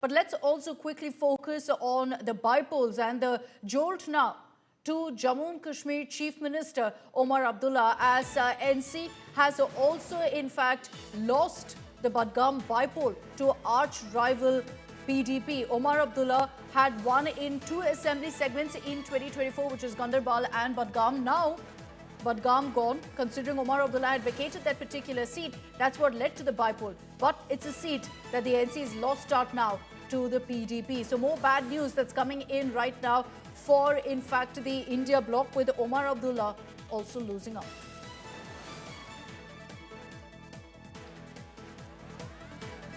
But let's also quickly focus on the bypolls and the jolt now to Jammu and Kashmir Chief Minister Omar Abdullah, as NC has also in fact lost the Budgam bypoll to arch rival PDP. Omar Abdullah had won in two assembly segments in 2024, which is Ganderbal and Budgam. Now Budgam gone, considering Omar Abdullah had vacated that particular seat. That's what led to the bypoll. But it's a seat that the NC has lost out now to the PDP. So more bad news that's coming in right now for, in fact, the India bloc, with Omar Abdullah also losing out.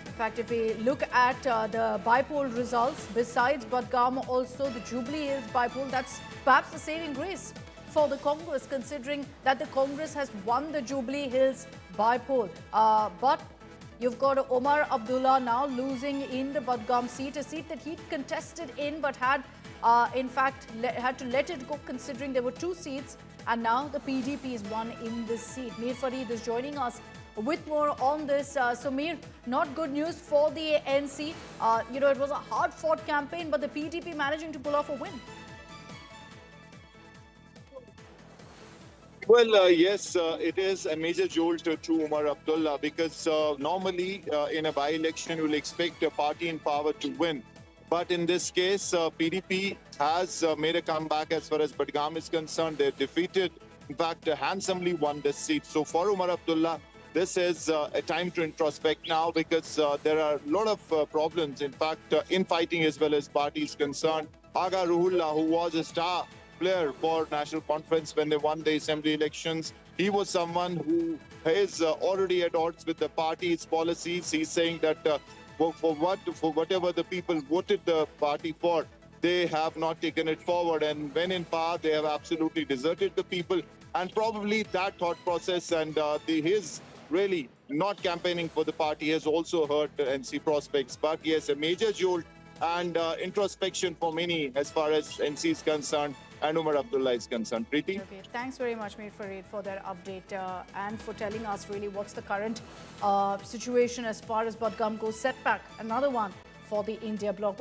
In fact, if we look at the bypoll results, besides Budgam, also the Jubilee Hills bypoll, that's perhaps the saving grace for the Congress, considering that the Congress has won the Jubilee Hills bypoll. But you've got Omar Abdullah now losing in the Budgam seat, a seat that he'd contested in but had, in fact, had to let it go, considering there were two seats, and now the PDP is won in this seat. Mir Farid is joining us with more on this. So Mir, not good news for the NC. It was a hard-fought campaign, but the PDP managing to pull off a win. Well, yes, it is a major jolt to Omar Abdullah, because normally in a by-election you will expect a party in power to win. But in this case, PDP has made a comeback as far as Budgam is concerned. They defeated, in fact, handsomely won this seat. So for Omar Abdullah, this is a time to introspect now, because there are a lot of problems, in fact, infighting as well as parties concerned. Agha Ruhullah, who was a star player for National Conference when they won the assembly elections, he was someone who is already at odds with the party's policies. He's saying that for whatever the people voted the party for, they have not taken it forward, and when in power, they have absolutely deserted the people. And probably that thought process and his really not campaigning for the party has also hurt NC prospects. But yes, a major jolt and introspection for many as far as NC is concerned and Omar Abdullah is concerned. Preeti? Okay, thanks very much, Mir Farid, for that update and for telling us really what's the current situation as far as Budgam goes. Setback, another one for the India bloc.